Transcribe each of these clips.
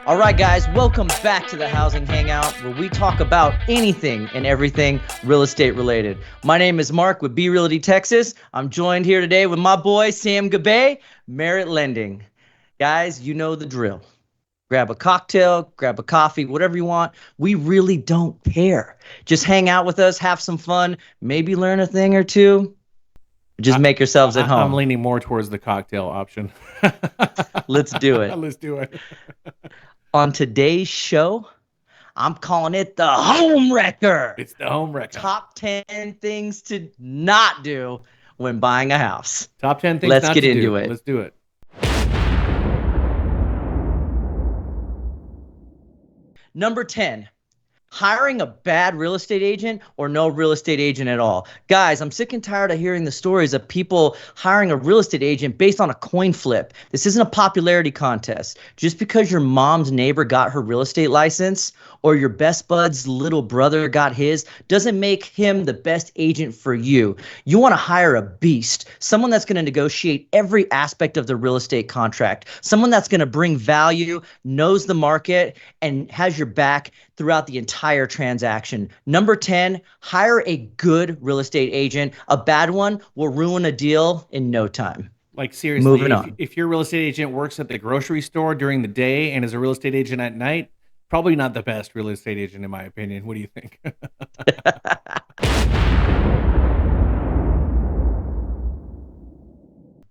All right, guys, welcome back to the Housing Hangout, where we talk about anything and everything real estate related. My name is Mark with B Realty Texas. I'm joined here today with my boy, Sam Gabay, Merit Lending. Guys, you know the drill. Grab a cocktail, grab a coffee, whatever you want. We really don't care. Just hang out with us, have some fun, maybe learn a thing or two. Just make yourselves at home. I'm leaning more towards the cocktail option. Let's do it. Let's do it. On today's show, I'm calling it the Home Wrecker. It's the Home Wrecker. Top 10 things to not do when buying a house. Top 10 things Let's not get to into do. it. Let's do it. Number 10, hiring a bad real estate agent or no real estate agent at all. Guys, I'm sick and tired of hearing the stories of people hiring a real estate agent based on a coin flip. This isn't a popularity contest. Just because your mom's neighbor got her real estate license or your best bud's little brother got his doesn't make him the best agent for you. You want to hire a beast, someone that's going to negotiate every aspect of the real estate contract, someone that's going to bring value, knows the market, and has your back throughout the entire transaction. Number 10, hire a good real estate agent. A bad one will ruin a deal in no time. Like, seriously, Moving on. If your real estate agent works at the grocery store during the day and is a real estate agent at night, probably not the best real estate agent, in my opinion. What do you think?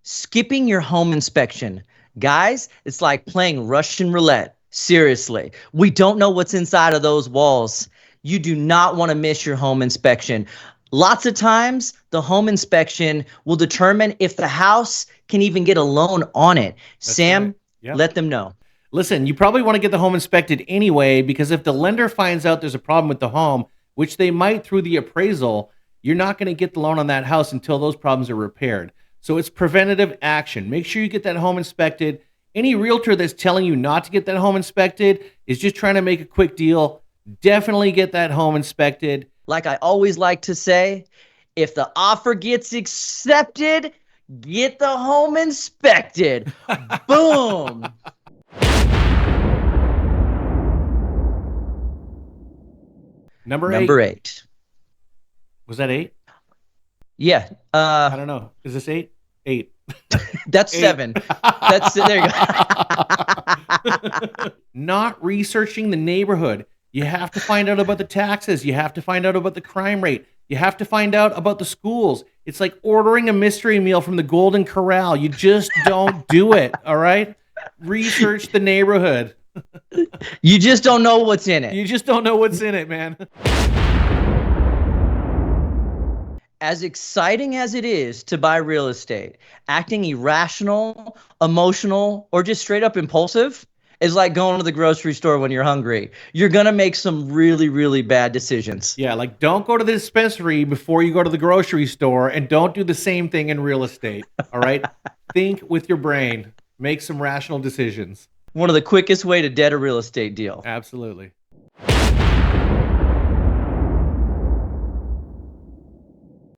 Skipping your home inspection. Guys, it's like playing Russian roulette. Seriously, we don't know what's inside of those walls. You do not want to miss your home inspection. Lots of times, the home inspection will determine if the house can even get a loan on it. That's Sam, right. Yep. Let them know. Listen, you probably want to get the home inspected anyway, because if the lender finds out there's a problem with the home, which they might through the appraisal, you're not going to get the loan on that house until those problems are repaired. So it's preventative action. Make sure you get that home inspected. Any realtor that's telling you not to get that home inspected is just trying to make a quick deal. Definitely get that home inspected. Like I always like to say, if the offer gets accepted, get the home inspected. Boom. Number 8. Was that 8? Yeah. I don't know. Is this 8? 8. That's 8. 7. That's there you go. Not researching the neighborhood. You have to find out about the taxes. You have to find out about the crime rate. You have to find out about the schools. It's like ordering a mystery meal from the Golden Corral. You just don't do it, all right? Research the neighborhood. You just don't know what's in it. You just don't know what's in it, man. As exciting as it is to buy real estate, acting irrational, emotional, or just straight up impulsive is like going to the grocery store when you're hungry. You're going to make some really, really bad decisions. Yeah, like don't go to the dispensary before you go to the grocery store, and don't do the same thing in real estate, all right? Think with your brain. Make some rational decisions. One of the quickest way to dead a real estate deal. Absolutely.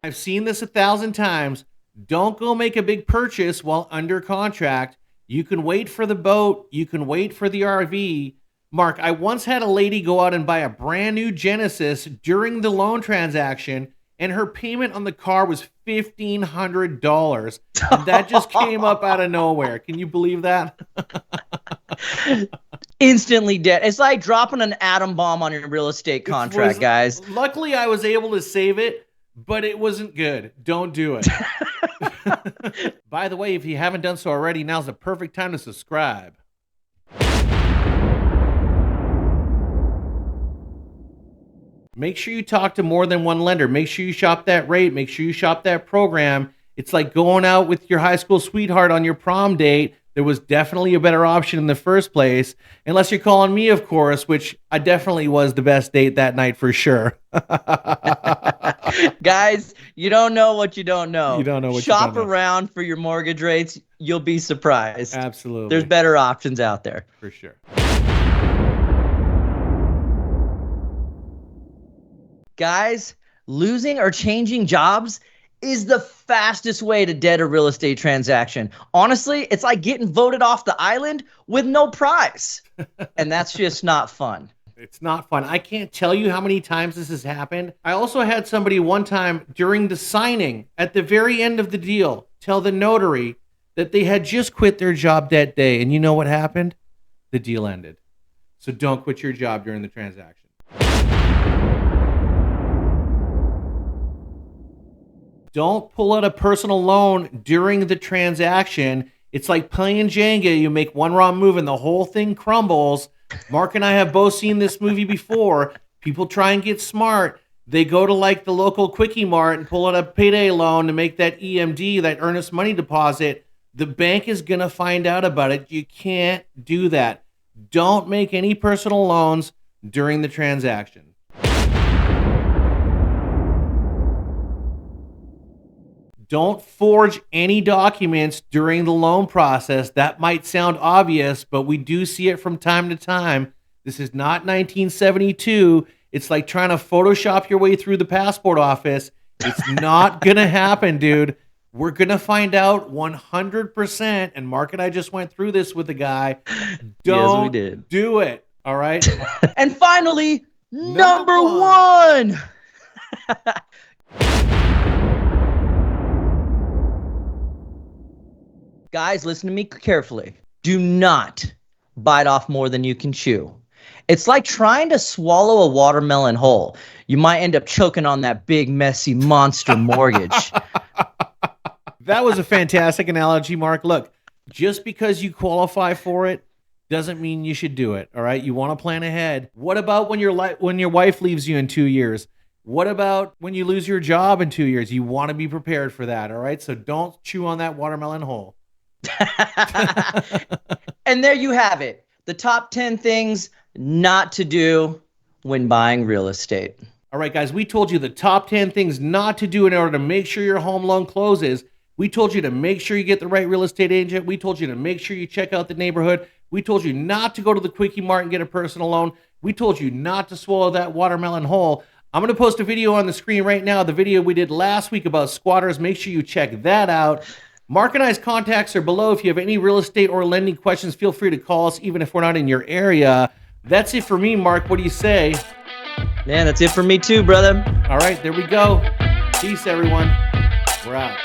I've seen this 1,000 times. Don't go make a big purchase while under contract. You can wait for the boat. You can wait for the RV. Mark, I once had a lady go out and buy a brand new Genesis during the loan transaction, and her payment on the car was $1,500. And that just came up out of nowhere. Can you believe that? Instantly dead. It's like dropping an atom bomb on your real estate contract, guys. Luckily, I was able to save it, but it wasn't good. Don't do it. By the way, if you haven't done so already, now's the perfect time to subscribe. Make sure you talk to more than one lender. Make sure you shop that rate. Make sure you shop that program. It's like going out with your high school sweetheart on your prom date. There was definitely a better option in the first place. Unless you're calling me, of course, which I definitely was the best date that night for sure. Guys, you don't know what you don't know. You don't know what Shop you don't know. around for your mortgage rates. You'll be surprised. Absolutely. There's better options out there. For sure. Guys, losing or changing jobs is the fastest way to dead a real estate transaction. Honestly, it's like getting voted off the island with no prize. And that's just not fun. It's not fun. I can't tell you how many times this has happened. I also had somebody one time during the signing at the very end of the deal tell the notary that they had just quit their job that day. And you know what happened? The deal ended. So don't quit your job during the transaction. Don't pull out a personal loan during the transaction. It's like playing Jenga. You make one wrong move and the whole thing crumbles. Mark and I have both seen this movie before. People try and get smart. They go to like the local Quickie Mart and pull out a payday loan to make that EMD, that earnest money deposit. The bank is going to find out about it. You can't do that. Don't make any personal loans during the transaction. Don't forge any documents during the loan process. That might sound obvious, but we do see it from time to time. This is not 1972. It's like trying to Photoshop your way through the passport office. It's not going to happen, dude. We're going to find out 100%. And Mark and I just went through this with the guy. Don't do it. All right. And finally, number one. Guys, listen to me carefully. Do not bite off more than you can chew. It's like trying to swallow a watermelon whole. You might end up choking on that big, messy monster mortgage. That was a fantastic analogy, Mark. Look, just because you qualify for it doesn't mean you should do it, all right? You want to plan ahead. What about when your wife leaves you in 2 years? What about when you lose your job in 2 years? You want to be prepared for that, all right? So don't chew on that watermelon whole. And there you have it. The top 10 things not to do when buying real estate. All right, guys, we told you the top 10 things not to do in order to make sure your home loan closes. We told you to make sure you get the right real estate agent. We told you to make sure you check out the neighborhood. We told you not to go to the Quickie Mart and get a personal loan. We told you not to swallow that watermelon whole. I'm going to post a video on the screen right now, the video we did last week about squatters. Make sure you check that out. Mark and I's contacts are below. If you have any real estate or lending questions, feel free to call us, even if we're not in your area. That's it for me, Mark. What do you say? Man, that's it for me too, brother. All right, there we go. Peace, everyone. We're out.